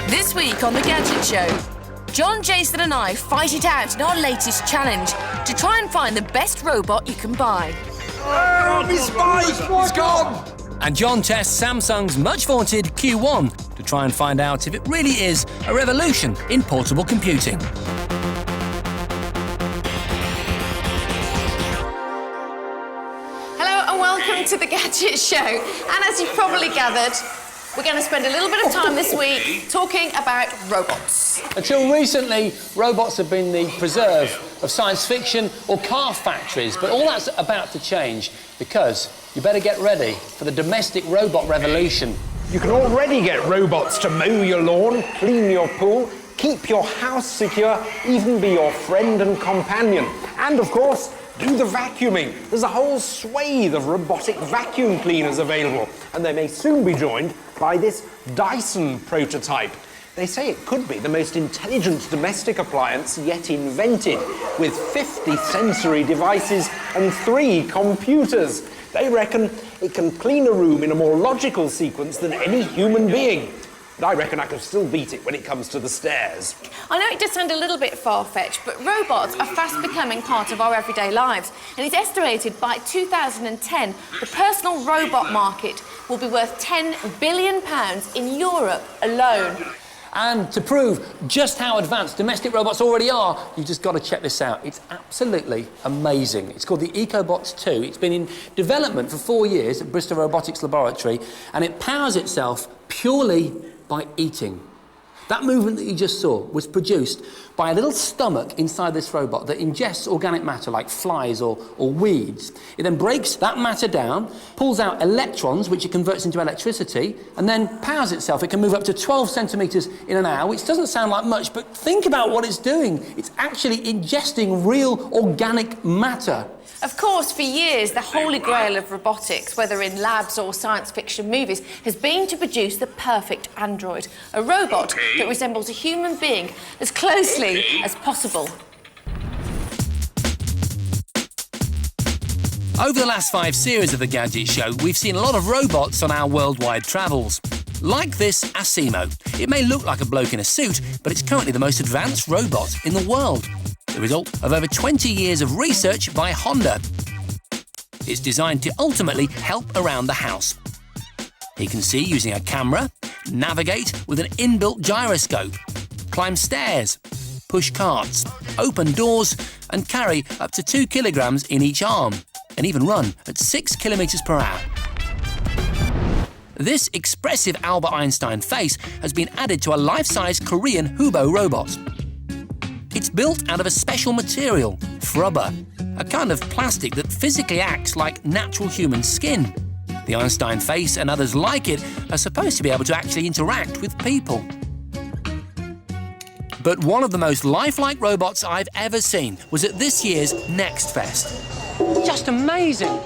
This week on The Gadget Show, John, Jason and I fight it out in our latest challenge to try and find the best robot you can buy. He's gone! And John tests Samsung's much-vaunted Q1 to try and find out if it really is a revolution in portable computing. Hello and welcome to The Gadget Show. And as you've probably gathered, we're going to spend a little bit of time this week talking about robots. Until recently, robots have been the preserve of science fiction or car factories, but all that's about to change because you better get ready for the domestic robot revolution. You can already get robots to mow your lawn, clean your pool, keep your house secure, even be your friend and companion. And, of course, do the vacuuming. There's a whole swathe of robotic vacuum cleaners available, and they may soon be joined by this Dyson prototype. They say it could be the most intelligent domestic appliance yet invented, with 50 sensory devices and 3 computers. They reckon it can clean a room in a more logical sequence than any human being. But I reckon I could still beat it when it comes to the stairs. I know it does sound a little bit far-fetched, but robots are fast becoming part of our everyday lives. And it's estimated by 2010, the personal robot market will be worth £10 billion in Europe alone. And to prove just how advanced domestic robots already are, you've just got to check this out. It's absolutely amazing. It's called the EcoBots 2. It's been in development for 4 years at Bristol Robotics Laboratory, and it powers itself purely by eating. That movement that you just saw was produced by a little stomach inside this robot that ingests organic matter like flies or weeds. It then breaks that matter down, pulls out electrons, which it converts into electricity, and then powers itself. It can move up to 12 centimetres in an hour, which doesn't sound like much, but think about what it's doing. It's actually ingesting real organic matter. Of course, for years, the holy grail of robotics, whether in labs or science fiction movies, has been to produce the perfect android, a robot that resembles a human being as closely as possible. Over the last 5 series of The Gadget Show, we've seen a lot of robots on our worldwide travels. Like this Asimo. It may look like a bloke in a suit, but it's currently the most advanced robot in the world. The result of over 20 years of research by Honda. It's designed to ultimately help around the house. He can see using a camera, navigate with an inbuilt gyroscope, climb stairs, push carts, open doors, and carry up to 2 kilograms in each arm, and even run at 6 kilometers per hour. This expressive Albert Einstein face has been added to a life-size Korean Hubo robot. It's built out of a special material, rubber, a kind of plastic that physically acts like natural human skin. The Einstein face and others like it are supposed to be able to actually interact with people. But one of the most lifelike robots I've ever seen was at this year's Next Fest. Just amazing!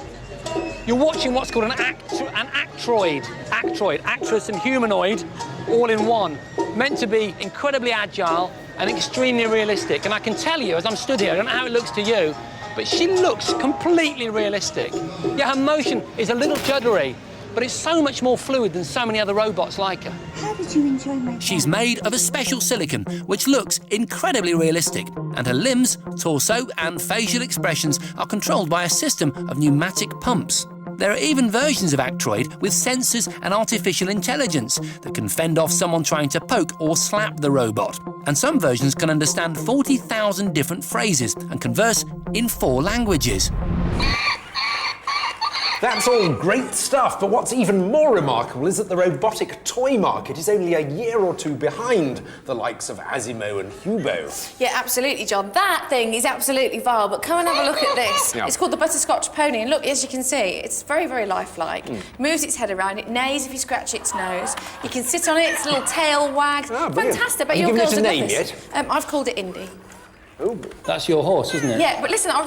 You're watching what's called an actroid, actress and humanoid, all in one. Meant to be incredibly agile and extremely realistic. And I can tell you, as I'm stood here, I don't know how it looks to you, but she looks completely realistic. Yeah, her motion is a little juddery, but it's so much more fluid than so many other robots like her. How did you enjoy my time? She's made of a special silicon, which looks incredibly realistic, and her limbs, torso and facial expressions are controlled by a system of pneumatic pumps. There are even versions of Actroid with sensors and artificial intelligence that can fend off someone trying to poke or slap the robot. And some versions can understand 40,000 different phrases and converse in 4 languages. That's all great stuff, but what's even more remarkable is that the robotic toy market is only a year or 2 behind the likes of Asimo and Hubo. Yeah, absolutely, John. That thing is absolutely vile, but come and have a look at this. Yeah. It's called the butterscotch pony, and look, as you can see, it's very, very lifelike. Moves its head around, it neighs if you scratch its nose. You can sit on it, its little tail wags. Ah, brilliant. Fantastic, but Have you your given girls it a have got name this. yet? I've called it Indy. Oh. That's your horse, isn't it? Yeah, but listen, I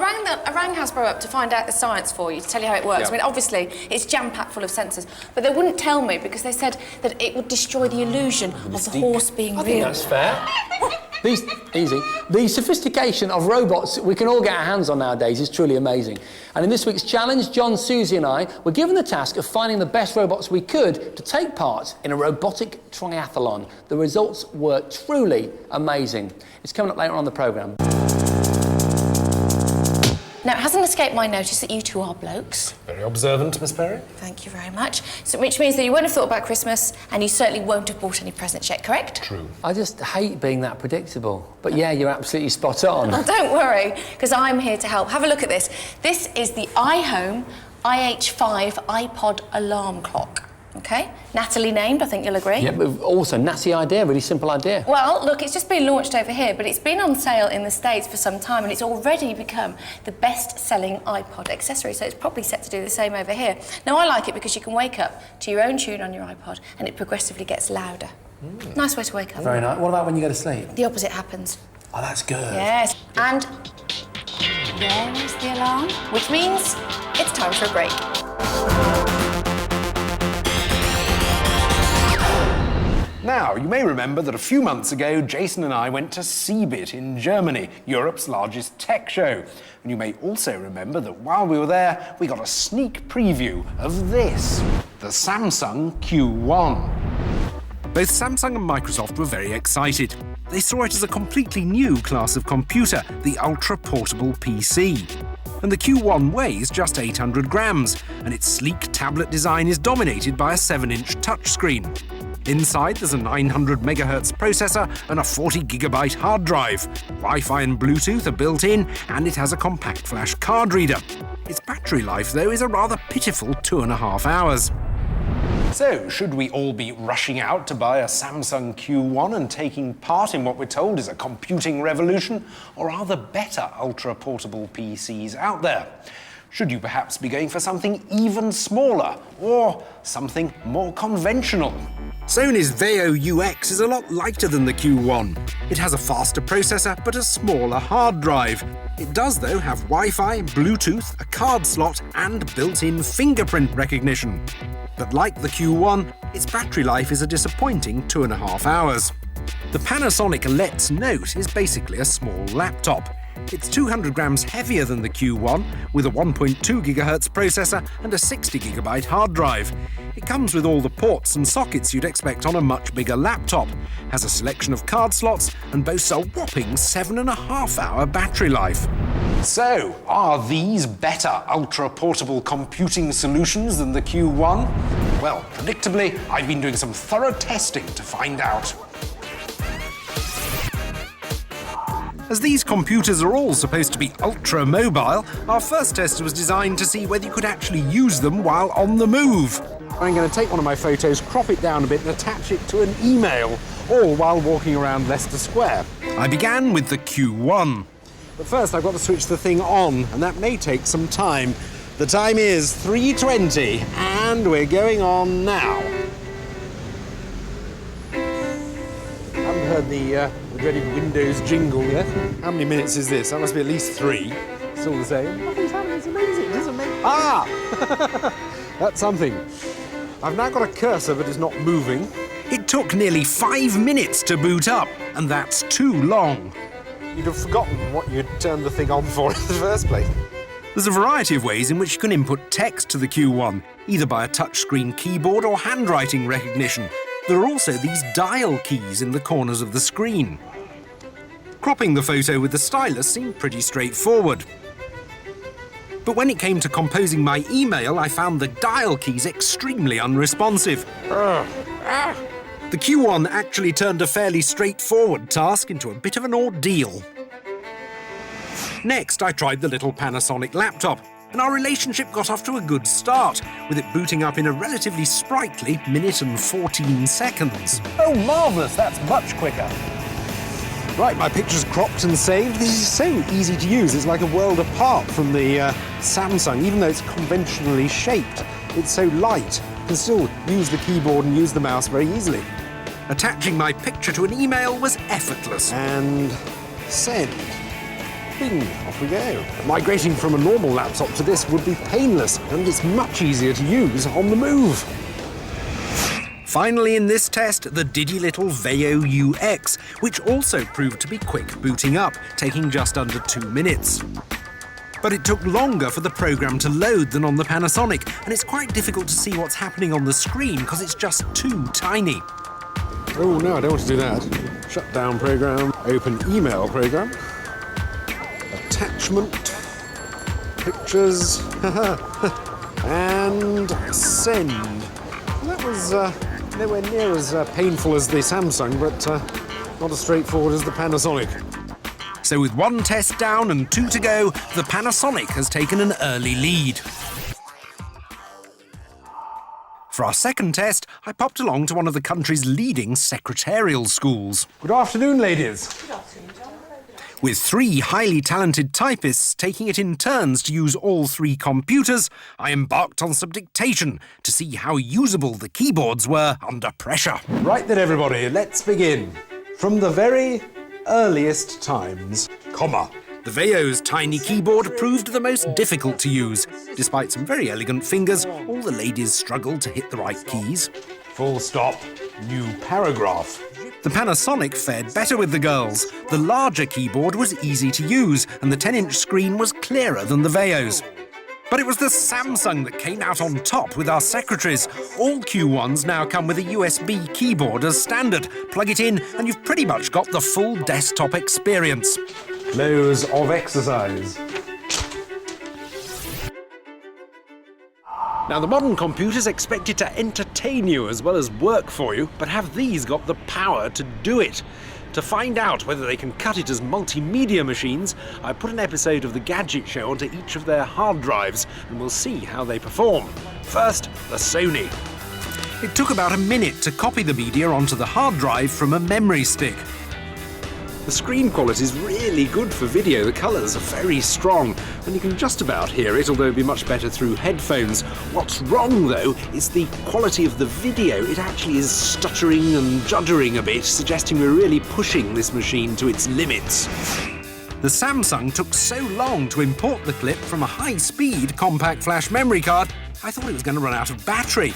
rang Hasbro up to find out the science for you, to tell you how it works. Yeah. I mean, obviously, it's jam-packed full of sensors, but they wouldn't tell me because they said that it would destroy the illusion of the horse being I real. think that's fair. The sophistication of robots we can all get our hands on nowadays is truly amazing. And in this week's challenge, John, Susie and I were given the task of finding the best robots we could to take part in a robotic triathlon. The results were truly amazing. It's coming up later on the programme. Now, it hasn't escaped my notice that you two are blokes. Very observant, Miss Berry. Thank you very much. So, which means that you won't have thought about Christmas and you certainly won't have bought any presents yet, correct? True. I just hate being that predictable. But yeah, you're absolutely spot on. Well, don't worry, because I'm here to help. Have a look at this. This is the iHome IH5 iPod alarm clock. OK? Natalie named, I think you'll agree. Yeah, but also, nasty idea, really simple idea. Well, look, it's just been launched over here, but it's been on sale in the States for some time and it's already become the best-selling iPod accessory, so it's probably set to do the same over here. Now, I like it because you can wake up to your own tune on your iPod and it progressively gets louder. Nice way to wake up. Very nice. What about when you go to sleep? The opposite happens. Oh, that's good. Yes. And there is the alarm, which means it's time for a break. Now, you may remember that a few months ago, Jason and I went to CeBIT in Germany, Europe's largest tech show. And you may also remember that while we were there, we got a sneak preview of this, the Samsung Q1. Both Samsung and Microsoft were very excited. They saw it as a completely new class of computer, the ultra-portable PC. And the Q1 weighs just 800 grams, and its sleek tablet design is dominated by a 7-inch touchscreen. Inside, there's a 900 MHz processor and a 40 GB hard drive. Wi-Fi and Bluetooth are built in, and it has a compact flash card reader. Its battery life, though, is a rather pitiful 2.5 hours. So, should we all be rushing out to buy a Samsung Q1 and taking part in what we're told is a computing revolution? Or are there better ultra-portable PCs out there? Should you perhaps be going for something even smaller, or something more conventional? Sony's Veo UX is a lot lighter than the Q1. It has a faster processor, but a smaller hard drive. It does, though, have Wi-Fi, Bluetooth, a card slot, and built-in fingerprint recognition. But like the Q1, its battery life is a disappointing 2.5 hours. The Panasonic Let's Note is basically a small laptop. It's 200 grams heavier than the Q1, with a 1.2 GHz processor and a 60 GB hard drive. It comes with all the ports and sockets you'd expect on a much bigger laptop, has a selection of card slots, and boasts a whopping 7.5-hour battery life. So, are these better ultra-portable computing solutions than the Q1? Well, predictably, I've been doing some thorough testing to find out. As these computers are all supposed to be ultra-mobile, our first test was designed to see whether you could actually use them while on the move. I'm going to take one of my photos, crop it down a bit and attach it to an email, all while walking around Leicester Square. I began with the Q1. But first I've got to switch the thing on, and that may take some time. The time is 3:20, and we're going on now. I haven't heard the dreaded Windows jingle yet. How many minutes is this? That must be at least 3. Still the same. Nothing's happening, it's amazing. It's amazing. Ah! That's something. I've now got a cursor, but it's not moving. It took nearly 5 minutes to boot up, and that's too long. You'd have forgotten what you'd turned the thing on for in the first place. There's a variety of ways in which you can input text to the Q1, either by a touchscreen keyboard or handwriting recognition. There are also these dial keys in the corners of the screen. Cropping the photo with the stylus seemed pretty straightforward. But when it came to composing my email, I found the dial keys extremely unresponsive. The Q1 actually turned a fairly straightforward task into a bit of an ordeal. Next, I tried the little Panasonic laptop, and our relationship got off to a good start, with it booting up in a relatively sprightly minute and 14 seconds. Oh, marvellous! That's much quicker. Right, my picture's cropped and saved. This is so easy to use. It's like a world apart from the Samsung. Even though it's conventionally shaped, it's so light. You can still use the keyboard and use the mouse very easily. Attaching my picture to an email was effortless. And send. Bing, off we go. Migrating from a normal laptop to this would be painless, and it's much easier to use on the move. Finally in this test, the diddy little Veo UX, which also proved to be quick booting up, taking just under 2 minutes. But it took longer for the programme to load than on the Panasonic, and it's quite difficult to see what's happening on the screen because it's just too tiny. Oh, no, I don't want to do that. Shut down programme, open email programme, attachment, pictures, and send. That was nowhere near as painful as the Samsung, but not as straightforward as the Panasonic. So with 1 test down and 2 to go, the Panasonic has taken an early lead. For our second test, I popped along to one of the country's leading secretarial schools. Good afternoon, ladies. With 3 highly talented typists taking it in turns to use all 3 computers, I embarked on some dictation to see how usable the keyboards were under pressure. Right then, everybody, let's begin. From the very earliest times, comma. The Veo's tiny keyboard proved the most difficult to use. Despite some very elegant fingers, all the ladies struggled to hit the right keys. Full stop. New paragraph. The Panasonic fared better with the girls. The larger keyboard was easy to use, and the 10-inch screen was clearer than the Veo's. But it was the Samsung that came out on top with our secretaries. All Q1s now come with a USB keyboard as standard. Plug it in, and you've pretty much got the full desktop experience. Loads of exercise. Now, the modern computer's expected to entertain you as well as work for you, but have these got the power to do it? To find out whether they can cut it as multimedia machines, I put an episode of the Gadget show onto each of their hard drives, and we'll see how they perform. First, the Sony. It took about a minute to copy the media onto the hard drive from a memory stick. The screen quality is really good for video. The colours are very strong, and you can just about hear it, although it'd be much better through headphones. What's wrong, though, is the quality of the video. It actually is stuttering and juddering a bit, suggesting we're really pushing this machine to its limits. The Samsung took so long to import the clip from a high-speed compact flash memory card, I thought it was going to run out of battery.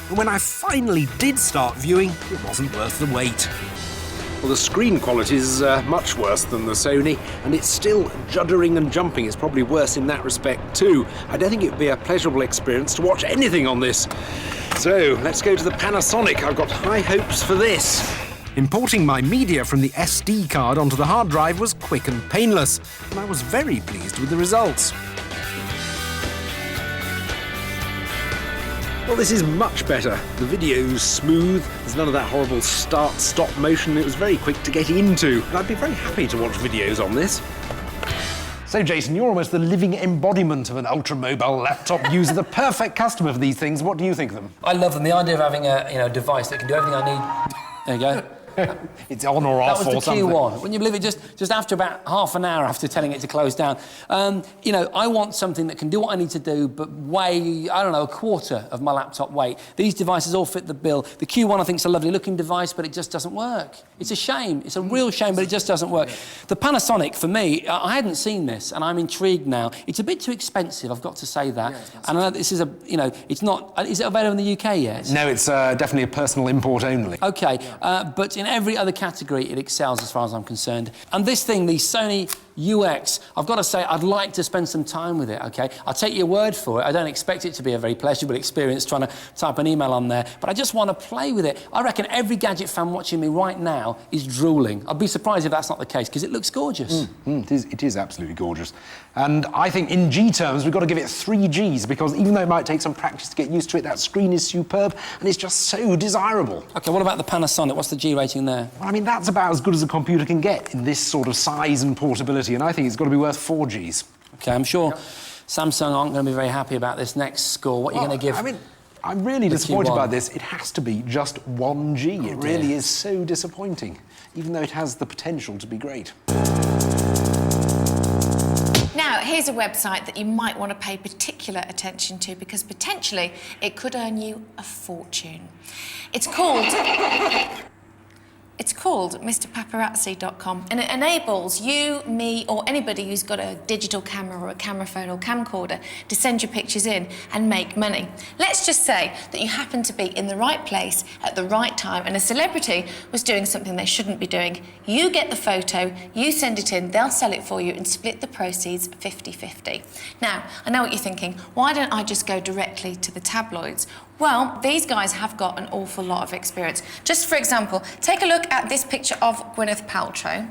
And when I finally did start viewing, it wasn't worth the wait. Well, the screen quality is much worse than the Sony, and it's still juddering and jumping. It's probably worse in that respect too. I don't think it would be a pleasurable experience to watch anything on this. So, let's go to the Panasonic. I've got high hopes for this. Importing my media from the SD card onto the hard drive was quick and painless, and I was very pleased with the results. Well, this is much better. The video's smooth, there's none of that horrible start-stop motion. It was very quick to get into, and I'd be very happy to watch videos on this. So, Jason, you're almost the living embodiment of an ultra-mobile laptop user, the perfect customer for these things. What do you think of them? I love them. The idea of having a device that can do everything I need. There you go. It's on or off or something. That was the Q1. Wouldn't you believe it? Just after about half an hour after telling it to close down. I want something that can do what I need to do, but weigh, I don't know, a quarter of my laptop weight. These devices all fit the bill. The Q1, I think, is a lovely looking device, but it just doesn't work. It's a shame. It's a real shame, but it just doesn't work. The Panasonic, for me, I hadn't seen this, and I'm intrigued now. It's a bit too expensive, I've got to say that. Yeah, and I know this is it's not... Is it available in the UK yet? No, it's definitely a personal import only. OK, but in every other category, it excels as far as I'm concerned. And this thing, the Sony UX, I've got to say, I'd like to spend some time with it, OK? I'll take your word for it. I don't expect it to be a very pleasurable experience trying to type an email on there, but I just want to play with it. I reckon every Gadget fan watching me right now is drooling. I'd be surprised if that's not the case, because it looks gorgeous. It is absolutely gorgeous. And I think in G terms, we've got to give it 3 Gs, because even though it might take some practice to get used to it, that screen is superb, and it's just so desirable. OK, what about the Panasonic? What's the G rating there? Well, I mean, that's about as good as a computer can get in this sort of size and portability, and I think it's got to be worth 4 Gs. OK, I'm sure Samsung aren't going to be very happy about this next score. What are you going to give? I mean, I'm really disappointed by this. It has to be just 1 G. It really is so disappointing, even though it has the potential to be great. Now, here's a website that you might want to pay particular attention to, because potentially it could earn you a fortune. It's called called MrPaparazzi.com, and it enables you, me, or anybody who's got a digital camera or a camera phone or camcorder to send your pictures in and make money. Let's just say that you happen to be in the right place at the right time and a celebrity was doing something they shouldn't be doing. You get the photo, you send it in, they'll sell it for you and split the proceeds 50-50. Now, I know what you're thinking, why don't I just go directly to the tabloids? Well, these guys have got an awful lot of experience. Just for example, take a look at this picture of Gwyneth Paltrow.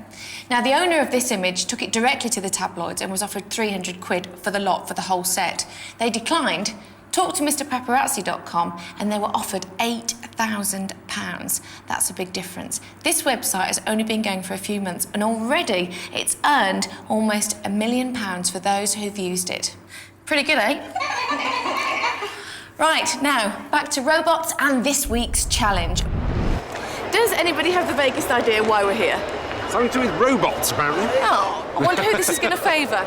Now, the owner of this image took it directly to the tabloids and was offered 300 quid for the lot, for the whole set. They declined, talked to MrPaparazzi.com, and they were offered £8,000. That's a big difference. This website has only been going for a few months, and already it's earned almost £1 million for those who've used it. Pretty good, eh? Right, now, back to robots and this week's challenge. Does anybody have the vaguest idea why we're here? Something to do with robots, apparently. Oh, I wonder who this is going to favour.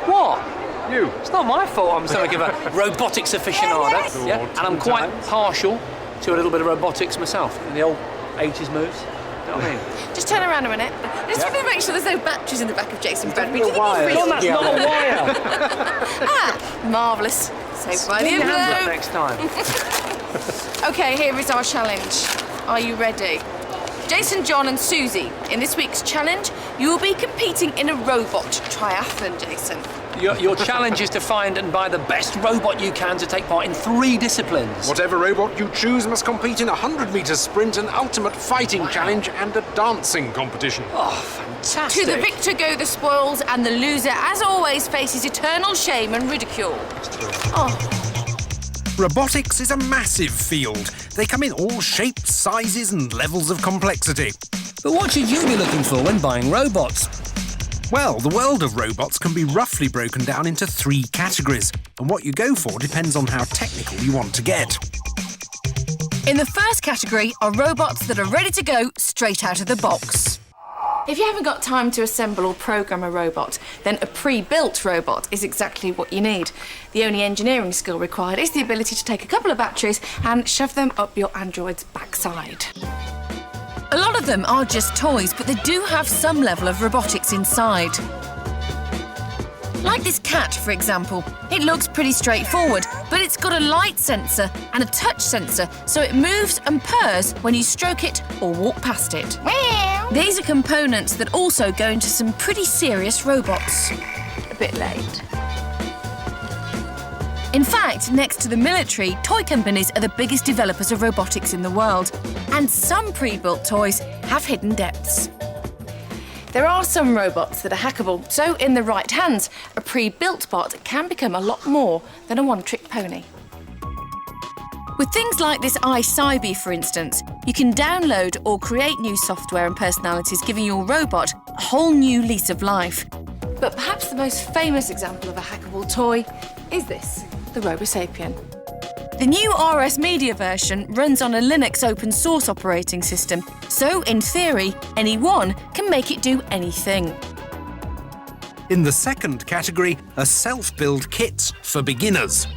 What? You. It's not my fault I'm something of a robotics aficionado. Yeah, and I'm quite partial to a little bit of robotics myself. The old 80s moves. You know what I mean? Just turn around a minute. Just want to make sure the's no batteries in the back of Jason's Bradbury. No, that's not a wire. Marvellous. Saved by the Keep your hands up envelope. next time. OK, here is our challenge. Are you ready? Jason, John and Susie, in this week's challenge, you will be competing in a robot triathlon, Jason. Your challenge is to find and buy the best robot you can to take part in 3 disciplines. Whatever robot you choose must compete in a 100-metre sprint, an ultimate fighting challenge, and a dancing competition. Oh, fantastic. To the victor go the spoils, and the loser, as always, faces eternal shame and ridicule. Robotics is a massive field. They come in all shapes, sizes and levels of complexity. But what should you be looking for when buying robots? Well, the world of robots can be roughly broken down into 3 categories, and what you go for depends on how technical you want to get. In the first category are robots that are ready to go straight out of the box. If you haven't got time to assemble or program a robot, then a pre-built robot is exactly what you need. The only engineering skill required is the ability to take a couple of batteries and shove them up your android's backside. A lot of them are just toys, but they do have some level of robotics inside. Like this cat, for example. It looks pretty straightforward, but it's got a light sensor and a touch sensor, so it moves and purrs when you stroke it or walk past it. These are components that also go into some pretty serious robots. A bit late. In fact, next to the military, toy companies are the biggest developers of robotics in the world. And some pre-built toys have hidden depths. There are some robots that are hackable, so in the right hands, a pre-built bot can become a lot more than a one-trick pony. With things like this iCybe, for instance, you can download or create new software and personalities, giving your robot a whole new lease of life. But perhaps the most famous example of a hackable toy is this, the RoboSapien. The new RS Media version runs on a Linux open source operating system, so in theory, anyone can make it do anything. In the second category are self-build kits for beginners.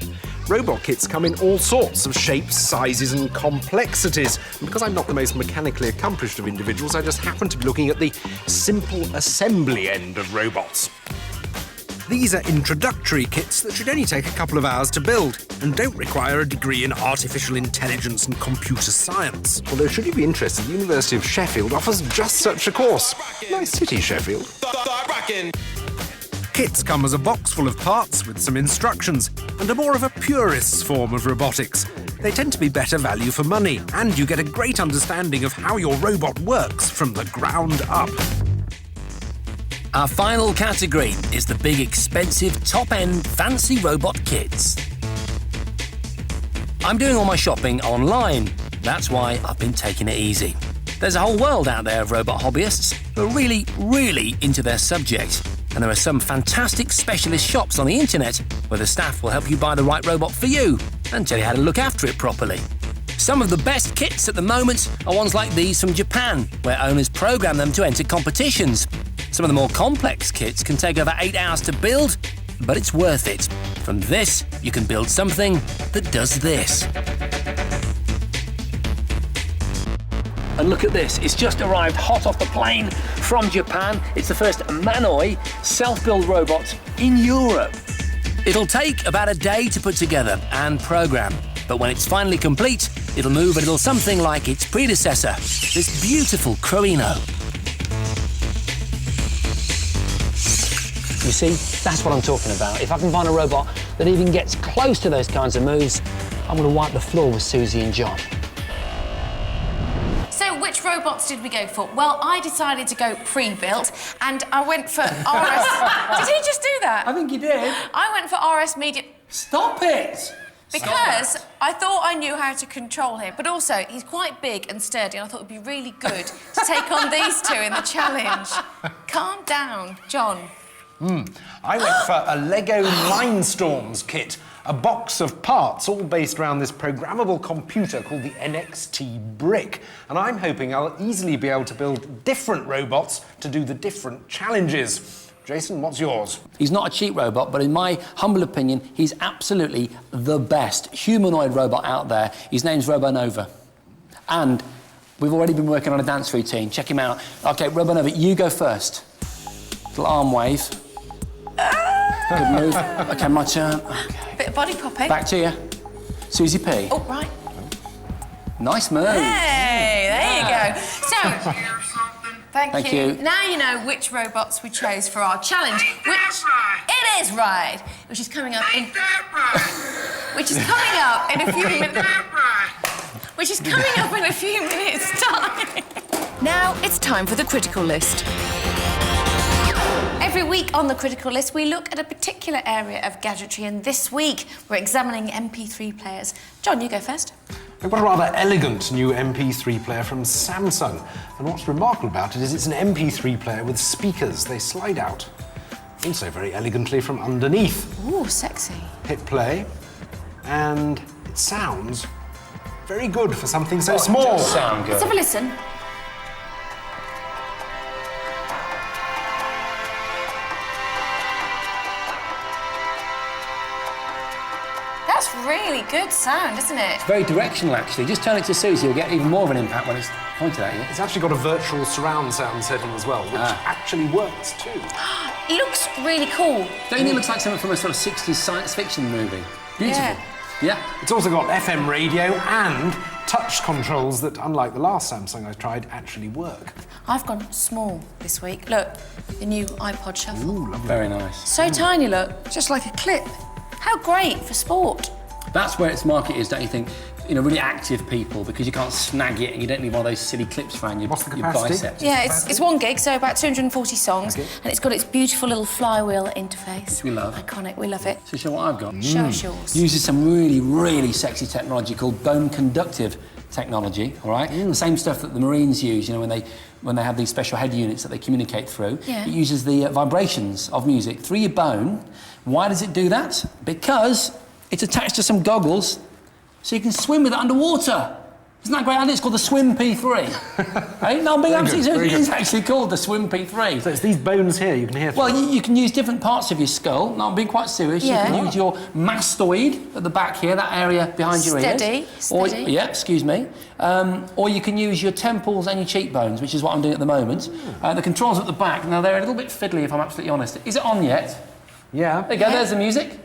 Robot kits come in all sorts of shapes, sizes and complexities. And because I'm not the most mechanically accomplished of individuals, I just happen to be looking at the simple assembly end of robots. These are introductory kits that should only take a couple of hours to build and don't require a degree in artificial intelligence and computer science. Although, should you be interested, the University of Sheffield offers just such a course. Nice city, Sheffield. Kits come as a box full of parts with some instructions and are more of a purist's form of robotics. They tend to be better value for money, and you get a great understanding of how your robot works from the ground up. Our final category is the big, expensive, top-end, fancy robot kits. I'm doing all my shopping online. That's why I've been taking it easy. There's a whole world out there of robot hobbyists who are really, really into their subject. And there are some fantastic specialist shops on the internet where the staff will help you buy the right robot for you and tell you how to look after it properly. Some of the best kits at the moment are ones like these from Japan, where owners program them to enter competitions. Some of the more complex kits can take over 8 hours to build, but it's worth it. From this, you can build something that does this. And look at this, it's just arrived hot off the plane from Japan. It's the first Manoi self-build robot in Europe. It'll take about a day to put together and program, but when it's finally complete, it'll move a little something like its predecessor, this beautiful Croino. You see, that's what I'm talking about. If I can find a robot that even gets close to those kinds of moves, I'm going to wipe the floor with Susie and John. So which robots did we go for? Well, I decided to go pre-built, and I went for RS... Did he just do that? I think you did. I went for RS Media... Stop it! Because I thought I knew how to control him, but also he's quite big and sturdy, and I thought it'd be really good to take on these two in the challenge. Calm down, John. I went for a Lego Mindstorms kit, a box of parts all based around this programmable computer called the NXT Brick. And I'm hoping I'll easily be able to build different robots to do the different challenges. Jason, what's yours? He's not a cheap robot, but in my humble opinion, he's absolutely the best humanoid robot out there. His name's RoboNova. And we've already been working on a dance routine. Check him out. OK, RoboNova, you go first. Little arm wave. Good move. OK, my turn. OK. Bit of body popping. Back to you. Susie P. Oh, right. Nice move. Hey, there you go. So, thank you. you. Now you know which robots we chose for our challenge. It is right. Which is coming up in... Which is coming up in a few minutes... Which is coming up in a few minutes' time. Now it's time for the critical list. Every week on the critical list, we look at a particular area of gadgetry, and this week we're examining MP3 players. John, you go first. I've got a rather elegant new MP3 player from Samsung. And what's remarkable about it is it's an MP3 player with speakers. They slide out. Also very elegantly from underneath. Ooh, sexy. Hit play, and it sounds very good for something so small. It does sound good. Let's have a listen. That's really good sound, isn't it? Very directional, actually. Just turn it to Susie, you'll get even more of an impact when it's pointed at you. It's actually got a virtual surround sound setting as well, which actually works too. It looks really cool. Don't you think it looks like something from a sort of 60s science fiction movie? Beautiful. Yeah. It's also got FM radio and touch controls that, unlike the last Samsung I tried, actually work. I've gone small this week. Look, the new iPod Shuffle. Ooh, lovely. Very nice. So tiny, look, just like a clip. How great for sport. That's where its market is, don't you think? You know, really active people, because you can't snag it and you don't need one of those silly clips around your, What's the your capacity? biceps. Yeah, it's 1 gig, so about 240 songs, and it's got its beautiful little flywheel interface. Which we love. Iconic, we love it. So show what I've got. Show us yours. Uses some really, really sexy technology called bone conductive technology, all right? The same stuff that the Marines use, you know, when they have these special head units that they communicate through. Yeah. It uses the vibrations of music through your bone. Why does it do that? Because it's attached to some goggles, so you can swim with it underwater. Isn't that great? I think it's called the Swim P3. Hey, no, I'm being absolutely serious. It is actually called the Swim P3. So it's these bones here you can hear through. Well, you can use different parts of your skull. No, I'm being quite serious. Yeah. You can use your mastoid at the back here, that area behind your ears. Steady. Yeah, excuse me. Or you can use your temples and your cheekbones, which is what I'm doing at the moment. The controls at the back, now they're a little bit fiddly, if I'm absolutely honest. Is it on yet? Yeah. There you go, there's the music.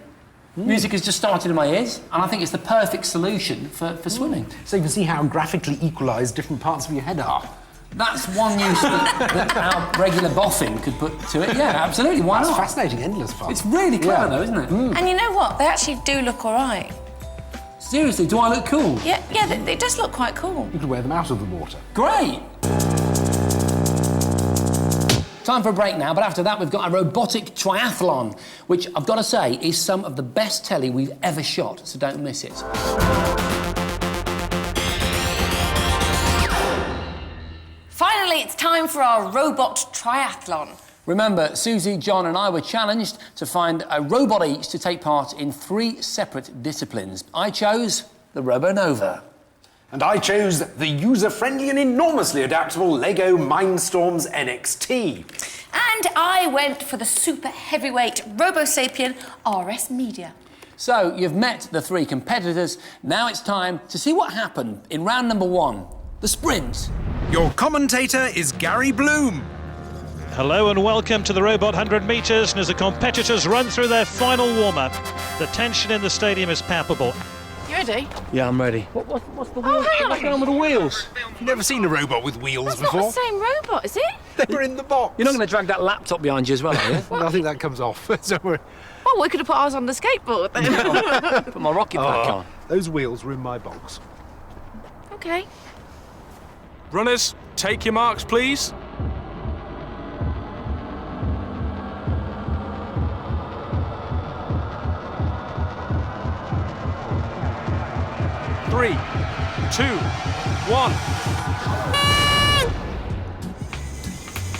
Music has just started in my ears, and I think it's the perfect solution for swimming. So you can see how graphically equalised different parts of your head are. That's one use that our regular boffin could put to it. Yeah, absolutely, why That's not? fascinating, endless fun. It's really clever though, isn't it? And you know what? They actually do look all right. Seriously, do I look cool? Yeah, it does look quite cool. You could wear them out of the water. Great! Time for a break now, but after that we've got a robotic triathlon, which I've got to say is some of the best telly we've ever shot, so don't miss it. Finally, it's time for our robot triathlon. Remember, Susie, John and I were challenged to find a robot each to take part in 3 separate disciplines. I chose the RoboNova. And I chose the user-friendly and enormously adaptable Lego Mindstorms NXT. And I went for the super heavyweight RoboSapien RS Media. So, you've met the 3 competitors. Now it's time to see what happened in round number 1, the sprint. Your commentator is Gary Bloom. Hello and welcome to the Robot 100 metres, and as the competitors run through their final warm-up, the tension in the stadium is palpable. You ready? Yeah, I'm ready. What's the wheel? hang on. What's going on with the wheels? You've never seen a robot with wheels That's before? not the same robot, is it? They were in the box. You're not going to drag that laptop behind you as well, are you? Well, I think that comes off. So we're... Oh, we could have put ours on the skateboard then. Put my rocket pack on. Those wheels were in my box. OK. Runners, take your marks, please. Three, 2, 1.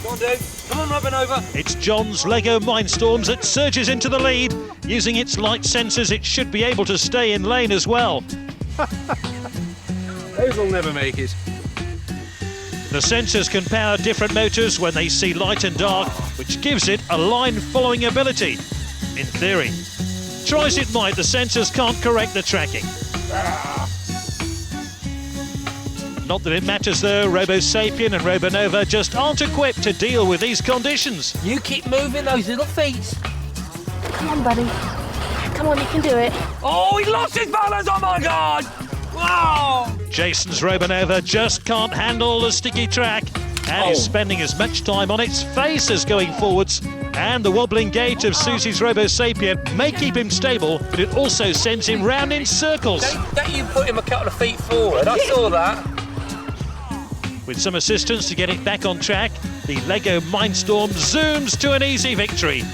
Come on, dude. Come on, Robin, over. It's John's Lego Mindstorms that surges into the lead. Using its light sensors, it should be able to stay in lane as well. Those will never make it. The sensors can power different motors when they see light and dark, which gives it a line-following ability. In theory. Try as it might, the sensors can't correct the tracking. Not that it matters though, Robo Sapien and Robonova just aren't equipped to deal with these conditions. You keep moving those little feet. Come on, buddy. Come on, you can do it. Oh, he lost his balance! Oh, my God! Wow! Jason's Robonova just can't handle the sticky track and is spending as much time on its face as going forwards. And the wobbling gait of Susie's Robo Sapien may keep him stable, but it also sends him round in circles. Don't you put him a couple of feet forward? I saw that. With some assistance to get it back on track, the Lego Mindstorm zooms to an easy victory.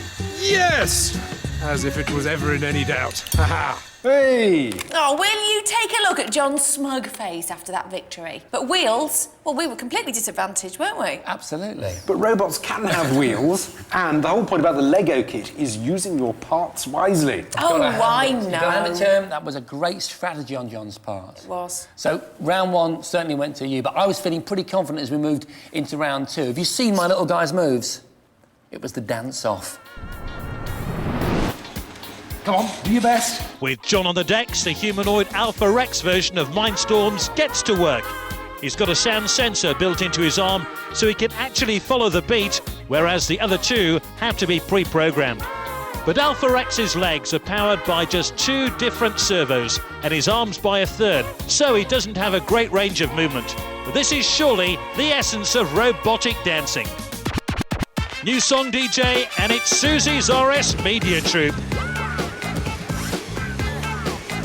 Yes! As if it was ever in any doubt. Ha-ha! Hey! Oh, will you take a look at John's smug face after that victory? But Wheels, well, we were completely disadvantaged, weren't we? Absolutely. But robots can have wheels, and the whole point about the Lego kit is using your parts wisely. Oh, I You gotta hand it know. to him. That was a great strategy on John's part. It was. So, round one certainly went to you, but I was feeling pretty confident as we moved into round two. Have you seen my little guy's moves? It was the dance-off. Come on, do your best. With John on the decks, the humanoid Alpha Rex version of Mindstorms gets to work. He's got a sound sensor built into his arm so he can actually follow the beat, whereas the other two have to be pre-programmed. But Alpha Rex's legs are powered by just 2 different servos and his arms by a third, so he doesn't have a great range of movement. But this is surely the essence of robotic dancing. New song DJ, and it's Susie's RS Media Troupe.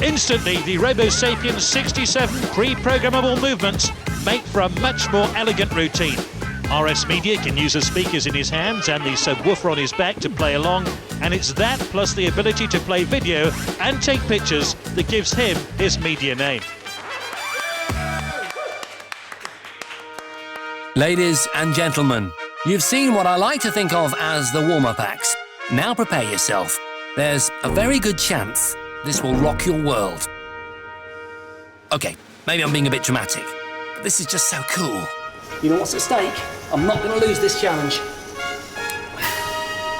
Instantly, the Robo Sapien's 67 pre-programmable movements make for a much more elegant routine. RS Media can use the speakers in his hands and the subwoofer on his back to play along, and it's that plus the ability to play video and take pictures that gives him his media name. Ladies and gentlemen, you've seen what I like to think of as the warm-up acts. Now prepare yourself. There's a very good chance this will rock your world. Okay, maybe I'm being a bit dramatic, but this is just so cool. You know what's at stake? I'm not going to lose this challenge.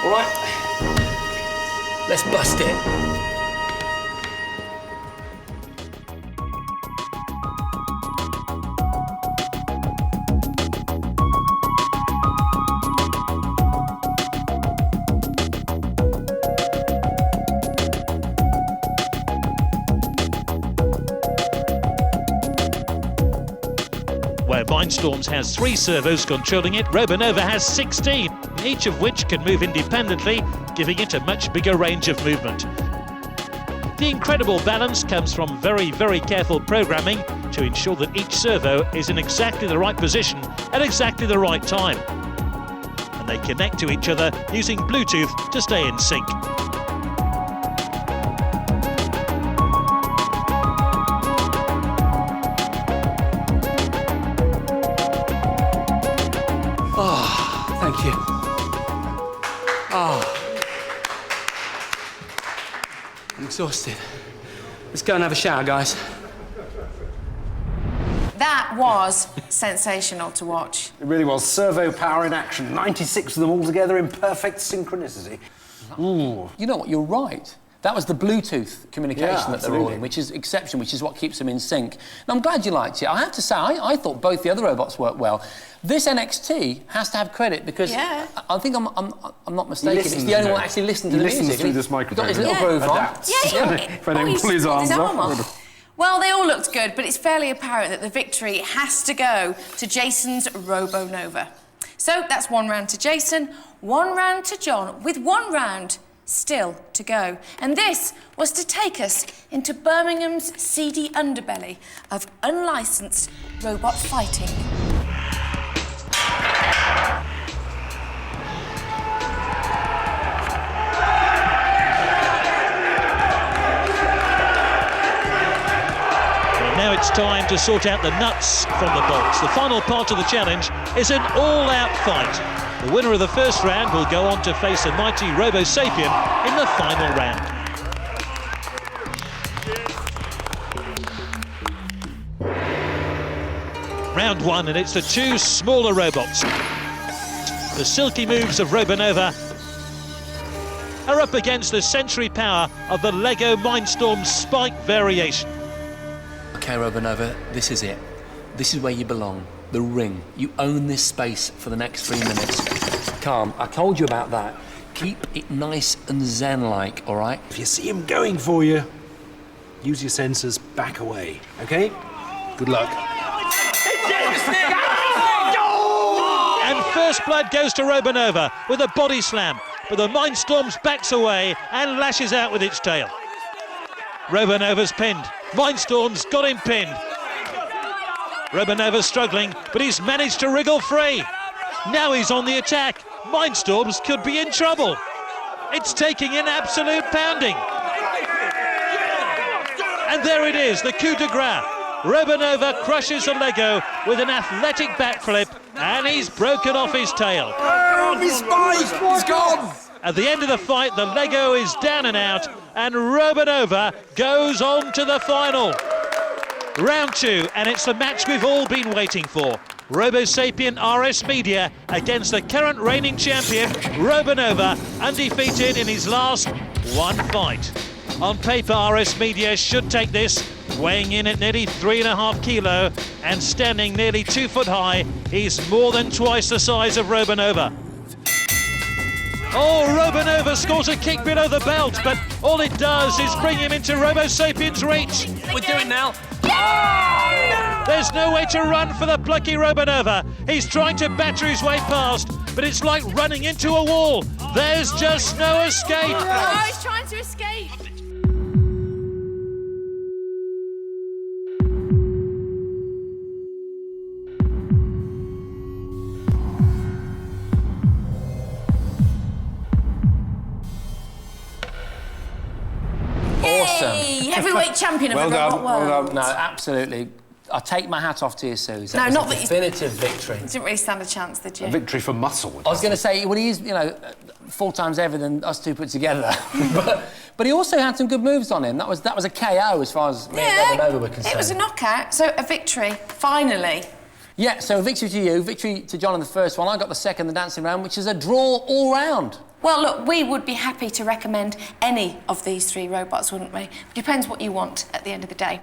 All right? Let's bust it. Where Mindstorms has 3 servos controlling it, Robonova has 16, each of which can move independently, giving it a much bigger range of movement. The incredible balance comes from very, very careful programming to ensure that each servo is in exactly the right position at exactly the right time. And they connect to each other using Bluetooth to stay in sync. Thank you. I'm exhausted. Let's go and have a shower, guys. That was sensational to watch. It really was. Servo power in action. 96 of them all together in perfect synchronicity. Ooh. You know what? You're right. That was the Bluetooth communication Yeah, that they're all in, which is exceptional, which is what keeps them in sync. And I'm glad you liked it. I have to say, I thought both the other robots worked well. This NXT has to have credit because I think I'm not mistaken. It's the only one that actually listened to the music. He listens through this microphone. He's got his little groove on. If I don't pull his arms off. Well, they all looked good, but it's fairly apparent that the victory has to go to Jason's Robo Nova. So that's 1 round to Jason, 1 round to John, with 1 round still to go. And this was to take us into Birmingham's seedy underbelly of unlicensed robot fighting. Now it's time to sort out the nuts from the bolts. The final part of the challenge is an all-out fight. The winner of the first round will go on to face a mighty Robo Sapien in the final round. Round 1, and it's the 2 smaller robots. The silky moves of Robonova are up against the sensory power of the Lego Mindstorm Spike variation. OK, Robonova, this is it. This is where you belong. The ring. You own this space for the next 3 minutes. Calm. I told you about that. Keep it nice and zen-like, all right? If you see him going for you, use your sensors, back away, OK? Good luck. And first blood goes to Robonova with a body slam, but the Mindstorms backs away and lashes out with its tail. Robonova's pinned. Mindstorm's got him pinned. Robonova's struggling, but he's managed to wriggle free. Now he's on the attack. Mindstorms could be in trouble. It's taking an absolute pounding. And there it is, the coup de grace. Robonova crushes a Lego with an athletic backflip, and he's broken off his tail. Oh, his spike! He's gone! At the end of the fight, the Lego is down and out, and Robonova goes on to the final. Round 2, and it's the match we've all been waiting for. Robo Sapien RS Media against the current reigning champion, Robonova, undefeated in his last 1 fight. On paper, RS Media should take this, weighing in at nearly 3.5 kilo and standing nearly 2 foot high. He's more than twice the size of Robonova. Oh, Robonova scores a kick below the belt, but all it does is bring him into Robo Sapien's reach. We're doing now. There's no way to run for the plucky Robonova. He's trying to batter his way past, but it's like running into a wall. There's just no escape. Oh, he's trying to escape. Awesome. Hey, heavyweight champion of the robot world. No, absolutely. I take my hat off to you, Suze. No, That not was that a definitive victory. You didn't really stand a chance, did you? A victory for muscle. I was going to say, well, he's, 4 times heavier than us 2 put together. but he also had some good moves on him. That was a KO as far as me and Robonova were concerned. It was a knockout, so a victory, finally. Yeah, so a victory to you, victory to John in the first one. I got the second, the dancing round, which is a draw all round. Well, look, we would be happy to recommend any of these 3 robots, wouldn't we? Depends what you want at the end of the day.